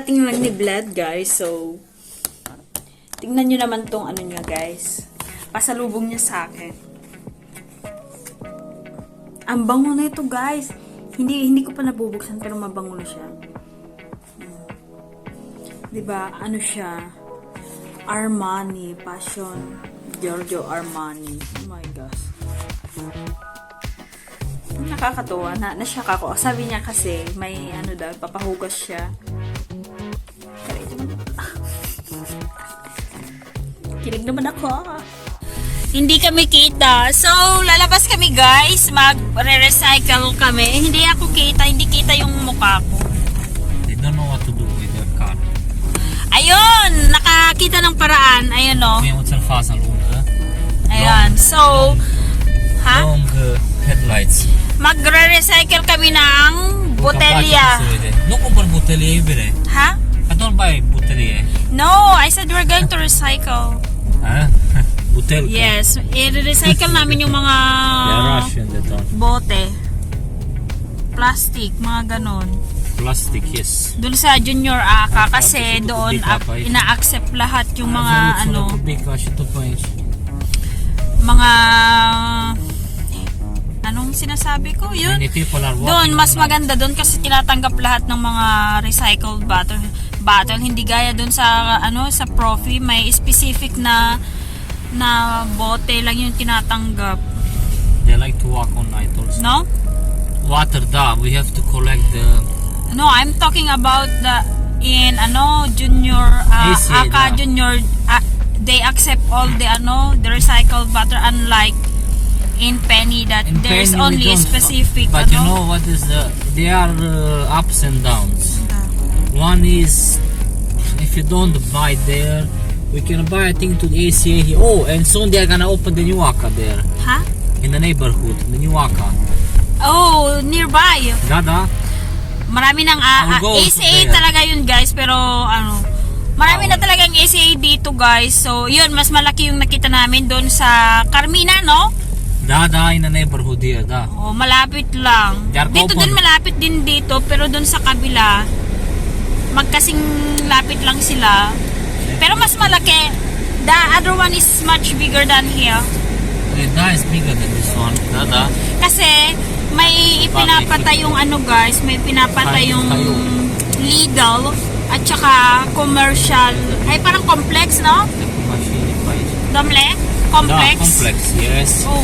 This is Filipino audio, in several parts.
kakarating lang ni Vlad, guys. So, tingnan nyo naman tong ano niya, guys. Pasalubong niya sa akin. Ang bango na ito, guys. Hindi ko pa nabubuksan, pero mabango na siya. Diba? Ano siya? Armani. Passion. Giorgio Armani. Oh my gosh. Nakakatuwa. Na-shock ako. Sabi niya kasi, may ano daw, papahugas siya. Kilig naman ako. Hindi kami kita. So, lalabas kami, guys. Mag-recycle kami. Hindi ako kita. Hindi kita yung mukha ko. They don't know what to do with their car. Ayun! Nakakita ng paraan. Ayun, no? May utsalfasan lungga. Ayun. So, ha? Long headlights. Magre-recycle kami ng botelya. No comprar botelya ibire. Ha? I don't buy botelya. No, I said we're going to recycle. Ah? Butelka. Yes, i-recycle namin yung mga They're Russian, they don't. bote. Plastic, mga ganon. Plastic, yes. Doon sa Junior Aka kasi doon ina-accept lahat yung mga ano, mga anong sinasabi ko? Yun. Doon mas maganda doon kasi tinatanggap lahat ng mga recycled bottle. Hindi gaya doon sa ano sa Profi, may specific na bote lang yung tinatanggap. They like to walk on night also. No? Water da, we have to collect the... No, I'm talking about in Junior Aka Junior, they accept all the the recycled water, unlike in Penny that in there's Penny only a specific but you know what is they are ups and downs. One is if you don't buy there, we can buy I think to the ACA here. Oh, and soon they are gonna open the new Aka there. Huh? In the neighborhood, the new Aka. Oh, nearby. Dada. Marami ng ACA talaga yun, guys, pero marami na talagang ACA dito, guys. So, yun, mas malaki yung nakita namin doon sa Carmina, no? Dada, in the neighborhood here, da. Oh, malapit lang. Dito din malapit din dito, pero doon sa kabila magkasing lapit lang sila. Pero mas malaki. The other one is much bigger than here. That is bigger than this one, Dada. Kasi may ipinapatay yung guys, may pinapatay yung legal at saka commercial. Ay, parang complex, no? Domle? Complex? Complex, yes. Oh.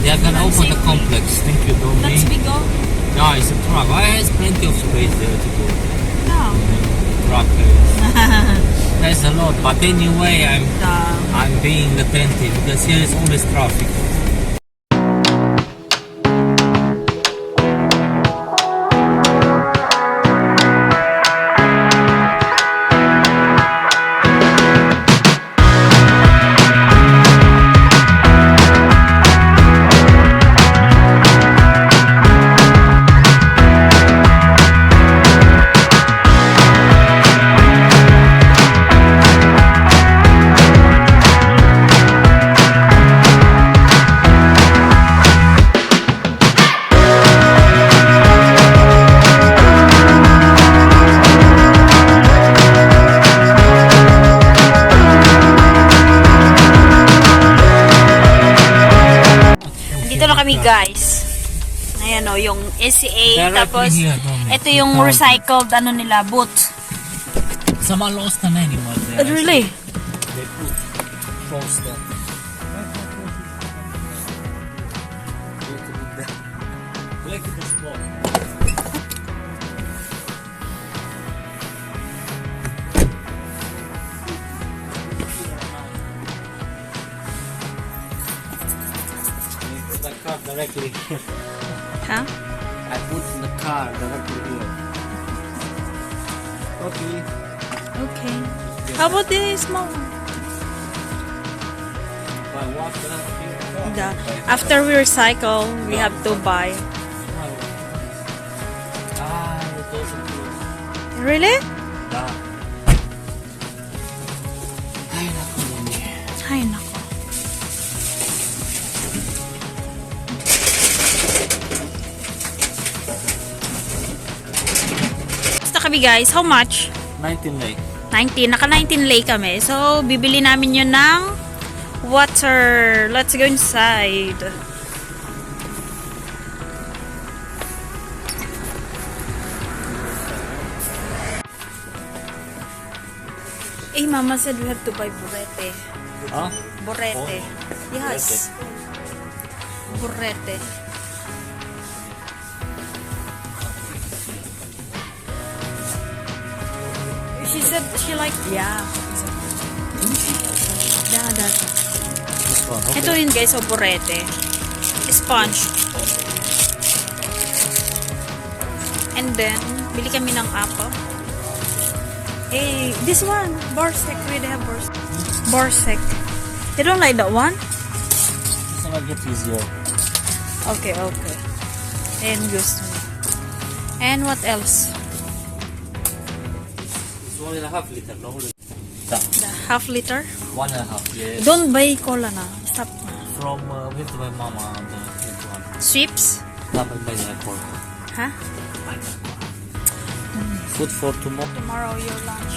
They are gonna open the complex. Thank you, Domi. That's big, oh. Yeah, it's a truck. It has plenty of space there to go. No. Truck. There's a lot, but anyway, I'm being attentive because here is always traffic. Guys, ayan o, yung SCA, tapos here, ito yung recycled nila, boot. Sama lost na anymore there. Really? They put frost there. Look at the spot. The car directly here. Huh? I put the car directly here. Okay. Okay. How about the small one? After we recycle, we have to buy. Really? Ay, nako. Basta kami guys, how much? 19 lei. 19. Naka 19 lei kami. So, bibili namin yun ng water. Let's go inside. Eh, Mama said we have to buy burete. Huh? Burete. Yes. Burete. She said she liked, yeah. Yeah, that. This one. Okay. Ito yun guys, so burete. Sponge. And then, bili kami ng apple. Hey, this one. Borsec. We have Borsec. Borsec. You don't like that one? This one will get easier. Okay, okay. And gusto mo. And what else? It's 1.5 liter, no? The half liter? 1.5, yes. Don't buy cola na. Stop na. From with my mama, the one. Sweeps? Dapat by the airport. Huh? Food for tomorrow. Tomorrow your lunch.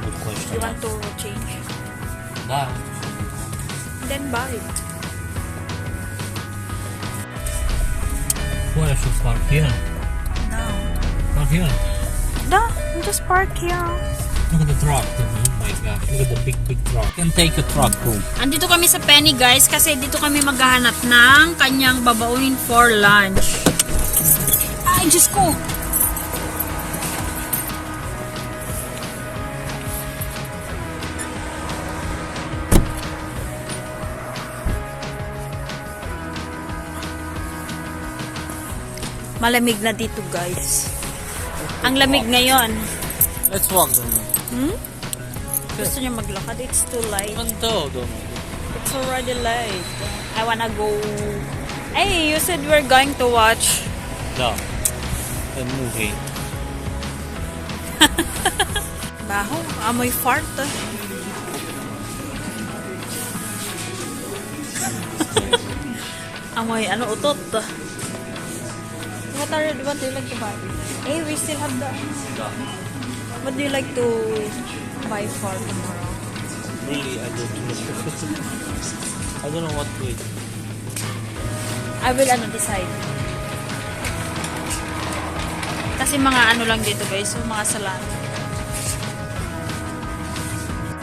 Good question. You want to change? Nah. Then buy it. Where I should park here? No. Park here. Da, just park here. Look at the truck. Oh my god. Look at the big truck. You can take a truck home. Andito kami sa Penny guys kasi dito kami maghahanap ng kanyang babaunin for lunch. Ay, Diyos ko! Malamig na dito guys. Ang lamig ngayon. Let's walk down. Gusto niya maglakad? It's too late. Even though, It's already late. I wanna go. Hey, you said we're going to watch. no. A movie. Baho, amoy fart. Amoy ano utot. What do you like to buy? Hey, we still have the. What do you like to buy for tomorrow? Really, I don't know. I don't know what to eat. I will decide. Kasi mga ano lang dito guys, so mga salad.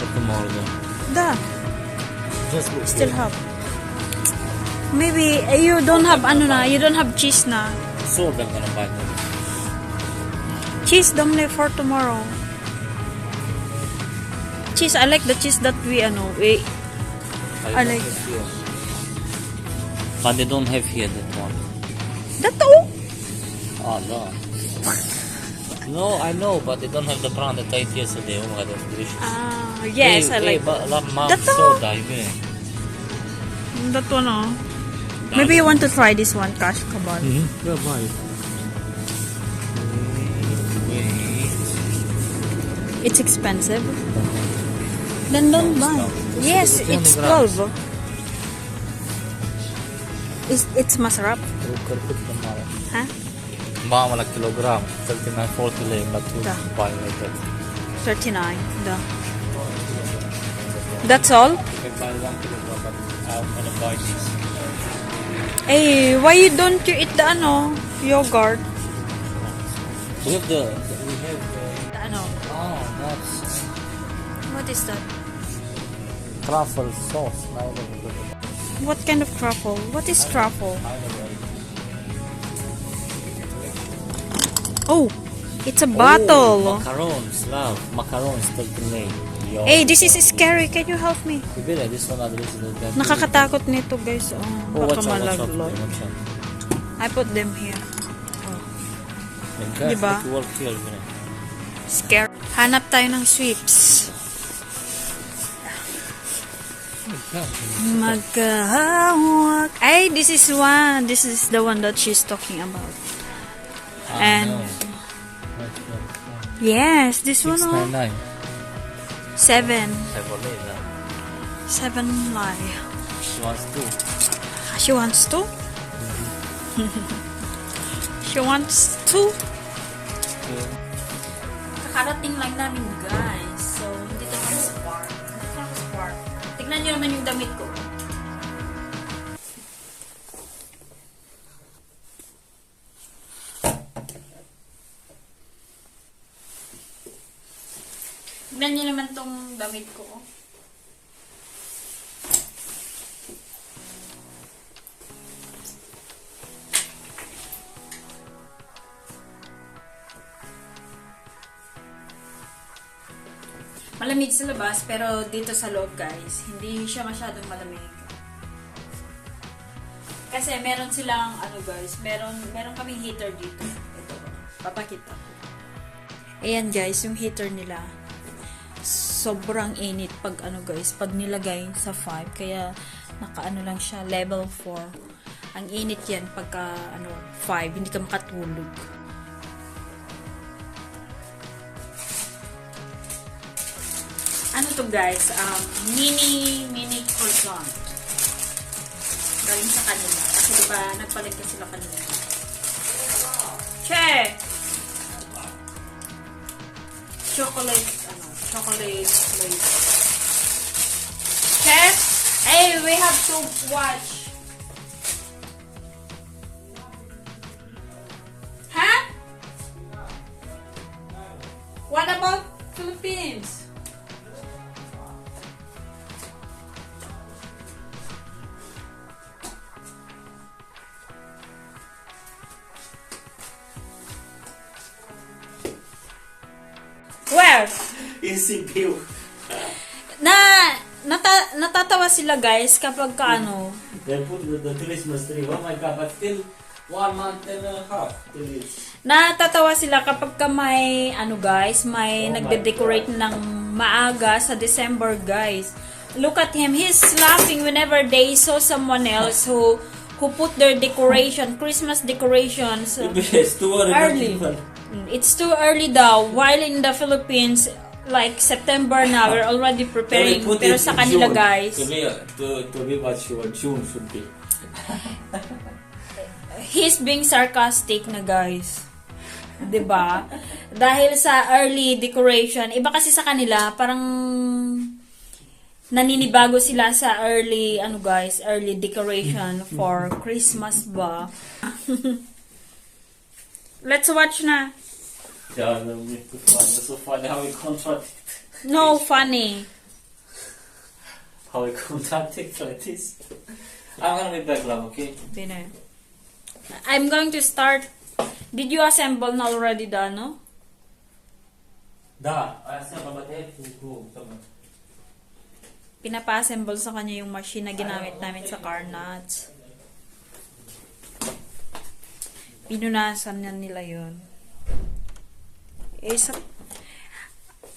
For tomorrow though. Da, Just look still here. have. Maybe you don't have you don't have cheese na. So I'm gonna buy them. Cheese domle for tomorrow. Cheese, I like the cheese that we I don't like have here. But they don't have here that one. that oh. Oh no. No, I know, but they don't have the brown that I ate yesterday. Oh my god, that's delicious. Ah, yes, I like but mom That's soda, you mean? that one. Oh. Maybe you want to try this one, Cash Kabal. Yeah, buy it. Wait. It's expensive. Then don't buy. Yes, it's 12. It's masarap. Huh? Mama like kilogram, 39.40 lei, but we Yeah. buy like that. 39. Da. That's all? You can buy 1 kilogram, but I'm gonna buy this. Hey, why don't you eat the yogurt? We have the The oh, that's what is that? truffle sauce. What kind of truffle? What is truffle? Oh, it's a bottle. Macarons, love. Macarons, 13 lei. Yo. Hey, this is scary. Can you help me? Bibili, this one other is the Nakakatakot nito, guys. Oh, Oh, baka what's up? malaglag. What's up? I put them here. And guys, Diba? like you work here, you know. Scare. Hanap tayo ng sweeps. Magkahawak. Ay, this is one. This is the one that she's talking about. And no. yes, this one. 699. 7. Chevrolet, no. 7 lie. She wants two. She wants to? She wants to? Kakarating lang namin, guys. So, dito kami sa park. Dito kami sa park. Tignan nyo naman yung damit ko. Tignan nyo naman tong damit ko. Malamig sa labas, pero dito sa loob, guys, hindi siya masyadong malamig. Kasi meron silang, ano guys, meron kaming heater dito. Ito, papakita ko. Ayan guys, yung heater nila. Sobrang init pag ano guys, pag nilagay sa 5, kaya nakaano lang siya, level 4. Ang init yan pagka ano, 5, hindi ka makatulog. Ano to guys? Mini croissant. Galing sa kanila. Kasi diba, nagpalit ka sila kanila. Che! Chocolate flavor. Che? Hey, we have to watch. Huh? What about Philippines? Where? In CPU. Natatawa sila guys kapag ano. They put the Christmas tree. Oh my god, but still 1 month and a half till it's... Natatawa sila kapag may ano guys, may nagde-decorate ng maaga sa December guys. Look at him, he's laughing whenever they saw someone else who put their decoration, Christmas decorations It's too early. It's too early daw. While in the Philippines, like September now, we're already preparing. Pero sa kanila guys, To be what June should be. he's being sarcastic na guys. 'Di ba? Dahil sa early decoration, iba kasi sa kanila, parang naninibago sila sa early early decoration for Christmas ba. Let's watch na. Yeah, no, it's so funny how we contradict. No funny. How we contradict like this. I'm gonna be back, love, okay? Dinner. I'm going to start. Did you assemble na already, Dano? Da, I said about it to go. Pinapa-assemble sa kanya yung machine na ginamit namin sa car nuts. Pinunasan na nila yun.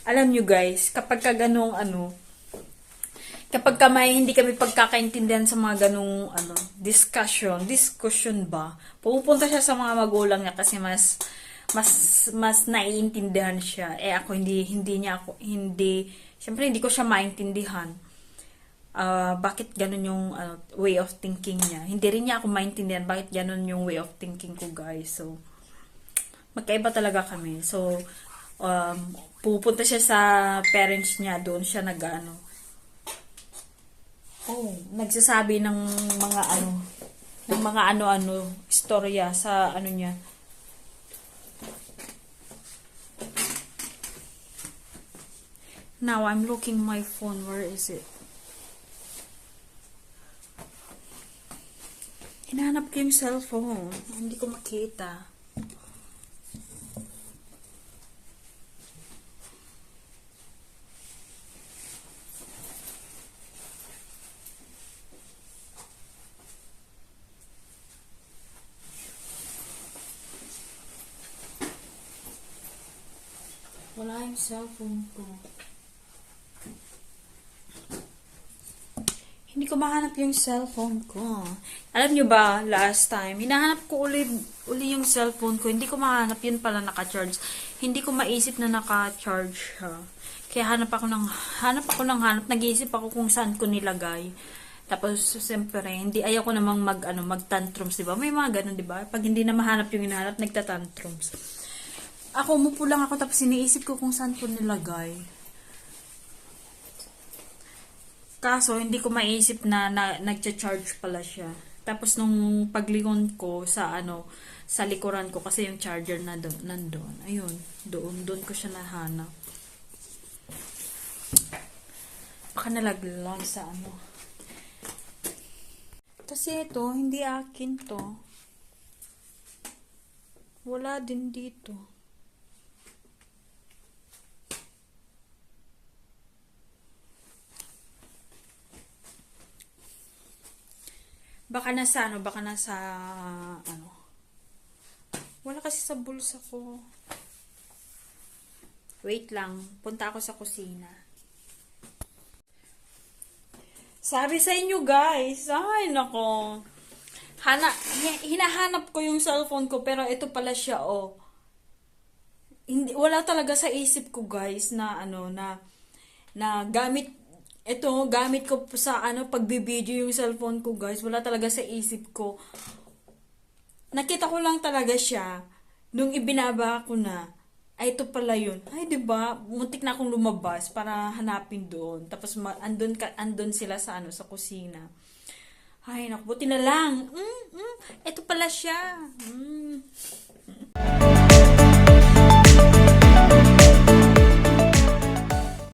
Alam nyo guys, kapag ka ganong kapag ka hindi kami pagkakaintindihan sa mga ganong discussion ba, pupunta siya sa mga magulang niya kasi mas naiintindihan siya. Ako syempre hindi ko siya maintindihan. Bakit ganun yung way of thinking niya. Hindi rin niya ako maintindihan bakit ganun yung way of thinking ko guys. So, magkaiba talaga kami. So, pupunta siya sa parents niya, doon siya nagsasabi ng mga istorya sa niya. Now, I'm looking my phone. Where is it? Hinahanap ko yung cellphone. Hindi ko makita. Wala yung cellphone ko. Hindi ko mahanap yung cellphone ko. Alam nyo ba, last time, hinahanap ko uli yung cellphone ko. Hindi ko mahanap, yun pala naka-charge. Hindi ko maisip na naka-charge siya. Kaya hanap. Nag-iisip ako kung saan ko nilagay. Tapos, siyempre, ayaw ko namang mag-tantrums, diba? May mga ganun, diba? Pag hindi na mahanap yung hinahanap, nagtatantrums. Ako, umupo lang ako tapos iniisip ko kung saan ko nilagay. Kaso, hindi ko maisip na, nagcha-charge pala siya. Tapos, nung paglingon ko sa sa likuran ko, kasi yung charger na nandun. Ayun, doon ko siya nahanap. Baka nalaglag sa Kasi ito, hindi akin to. Wala din dito. Baka nasa Wala kasi sa bulsa ko. Wait lang, punta ako sa kusina. Sabi sa inyo guys, ay nako. Hinahanap ko yung cellphone ko pero ito pala siya Wala talaga sa isip ko guys na gamit ko sa pagbibideo yung cellphone ko guys. Wala talaga sa isip ko. Nakita ko lang talaga siya nung ibinaba ko na. Ay, ito pala yun. Ay, diba? Muntik na akong lumabas para hanapin doon. Tapos, andun sila sa sa kusina. Ay, naku, buti na lang. Ito pala siya.